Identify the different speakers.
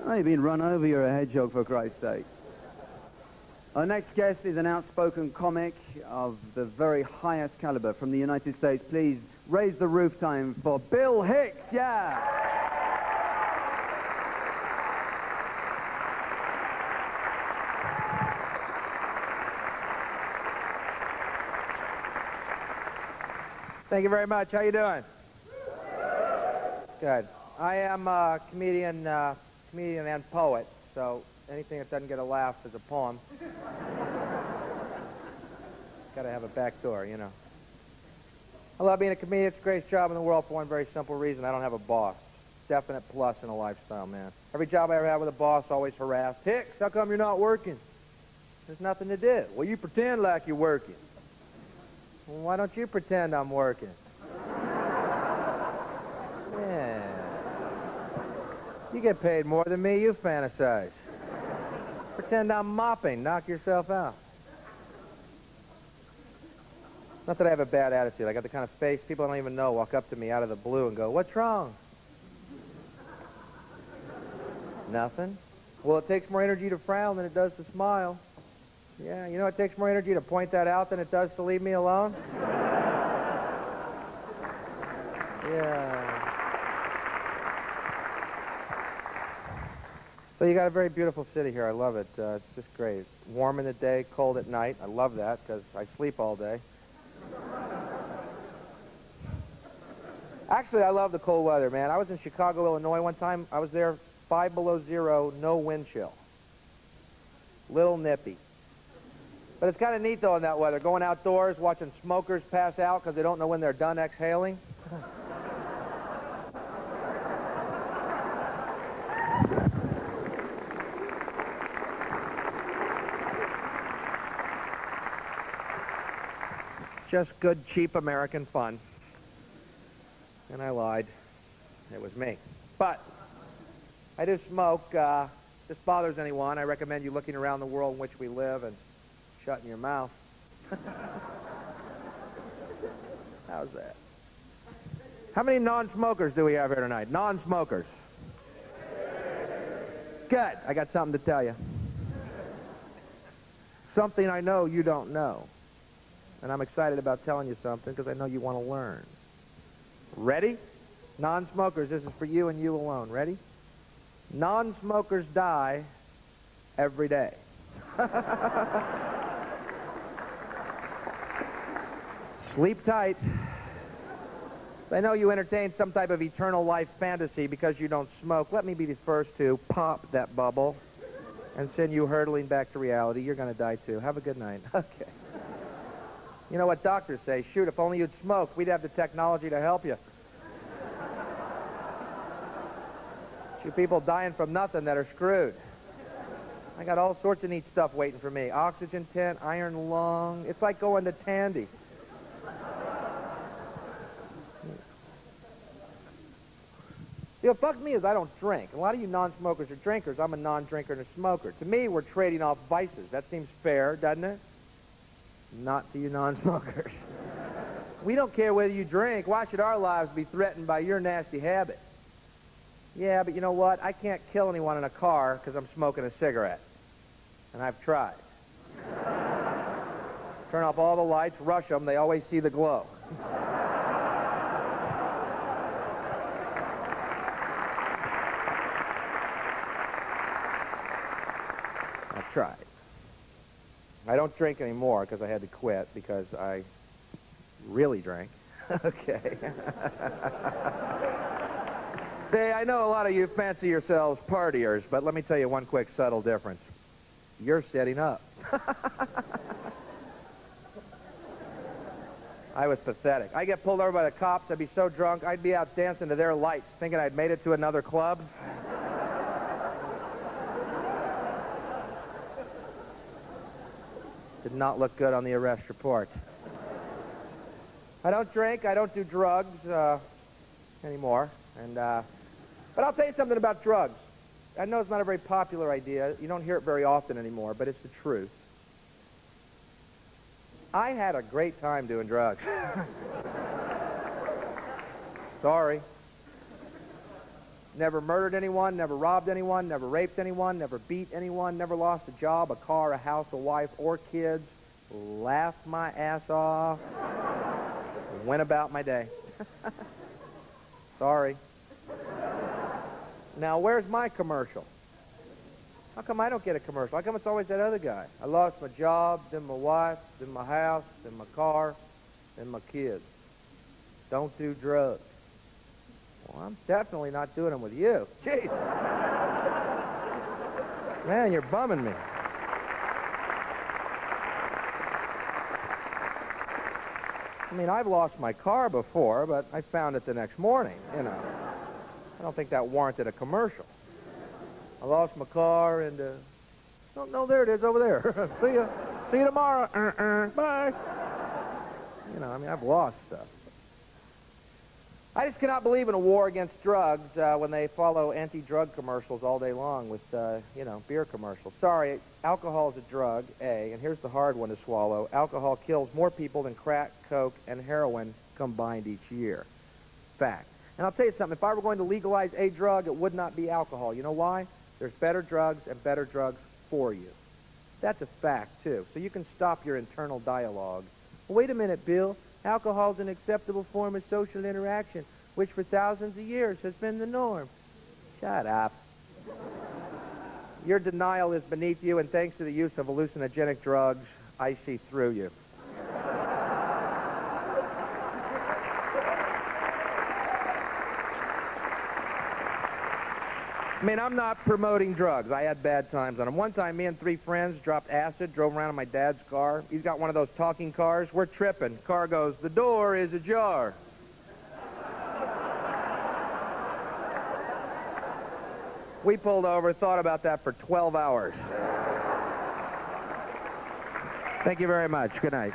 Speaker 1: Oh, you've been run over, you're a hedgehog, for Christ's sake. Our next guest is an outspoken comic of the very highest caliber from the United States. Please raise the roof time for Bill Hicks. Yeah!
Speaker 2: Thank you very much. How you doing? Good. I am a comedian and poet, so anything that doesn't get a laugh is a poem. Got to have a back door, you know. I love being a comedian. It's the greatest job in the world for one very simple reason. I don't have a boss. Definite plus in a lifestyle, man. Every job I ever had with a boss, always harassed. Hicks, how come you're not working? There's nothing to do. Well, you pretend like you're working. Well, why don't you pretend I'm working? Yeah. You get paid more than me, you fantasize. Pretend I'm mopping, knock yourself out. It's not that I have a bad attitude. I got the kind of face people I don't even know walk up to me out of the blue and go, "What's wrong?" Nothing. Well, it takes more energy to frown than it does to smile. Yeah, you know it takes more energy to point that out than it does to leave me alone? Yeah. So you got a very beautiful city here. I love it. It's just great. Warm in the day, cold at night. I love that because I sleep all day. Actually, I love the cold weather, man. I was in Chicago, Illinois one time. I was there 5 below zero, no wind chill. Little nippy. But it's kind of neat, though, in that weather. Going outdoors, watching smokers pass out because they don't know when they're done exhaling. Just good, cheap American fun. And I lied. It was me. But I do smoke. If this bothers anyone, I recommend you looking around the world in which we live and shutting your mouth. How's that? How many non-smokers do we have here tonight? Non-smokers. Good. I got something to tell you. Something I know you don't know. And I'm excited about telling you something because I know you want to learn. Ready? Non-smokers, this is for you and you alone. Ready? Non-smokers die every day. Sleep tight. So I know you entertain some type of eternal life fantasy because you don't smoke. Let me be the first to pop that bubble and send you hurtling back to reality. You're going to die too. Have a good night. Okay. You know what doctors say? Shoot, if only you'd smoke, we'd have the technology to help you. You people dying from nothing that are screwed. I got all sorts of neat stuff waiting for me. Oxygen tent, iron lung. It's like going to Tandy. See, what bugs me is I don't drink. A lot of you non-smokers are drinkers. I'm a non-drinker and a smoker. To me, we're trading off vices. That seems fair, doesn't it? Not to you non-smokers. We don't care whether you drink. Why should our lives be threatened by your nasty habit? Yeah, but you know what? I can't kill anyone in a car because I'm smoking a cigarette. And I've tried. Turn off all the lights, rush them, they always see the glow. I've tried. I don't drink anymore because I had to quit because I really drank. Okay. Say, I know a lot of you fancy yourselves partiers, but let me tell you one quick subtle difference. You're setting up. I was pathetic. I get pulled over by the cops, I'd be so drunk, I'd be out dancing to their lights, thinking I'd made it to another club. Did not look good on the arrest report. I don't drink, I don't do drugs anymore, and but I'll tell you something about drugs. I know it's not a very popular idea. You don't hear it very often anymore, but it's the truth. I had a great time doing drugs. Sorry. Never murdered anyone, never robbed anyone, never raped anyone, never beat anyone, never lost a job, a car, a house, a wife, or kids. Laughed my ass off. Went about my day. Sorry. Now, where's my commercial? How come I don't get a commercial? How come it's always that other guy? I lost my job, then my wife, then my house, then my car, then my kids. Don't do drugs. Well, I'm definitely not doing them with you. Jeez. Man, you're bumming me. I mean, I've lost my car before, but I found it the next morning, you know. I don't think that warranted a commercial. I lost my car and, oh, no, there it is over there. See you tomorrow. Bye. You know, I mean, I've lost stuff. I just cannot believe in a war against drugs when they follow anti-drug commercials all day long with, you know, beer commercials. Sorry, alcohol is a drug, A, and here's the hard one to swallow. Alcohol kills more people than crack, coke, and heroin combined each year. Fact. And I'll tell you something, if I were going to legalize a drug, it would not be alcohol. You know why? There's better drugs and better drugs for you. That's a fact, too. So you can stop your internal dialogue. Wait a minute, Bill. Alcohol is an acceptable form of social interaction, which for thousands of years has been the norm. Shut up. Your denial is beneath you, and thanks to the use of hallucinogenic drugs, I see through you. I mean, I'm not promoting drugs. I had bad times on them. One time, me and 3 friends dropped acid, drove around in my dad's car. He's got one of those talking cars. We're tripping. Car goes, "The door is ajar." We pulled over, thought about that for 12 hours. Thank you very much. Good night.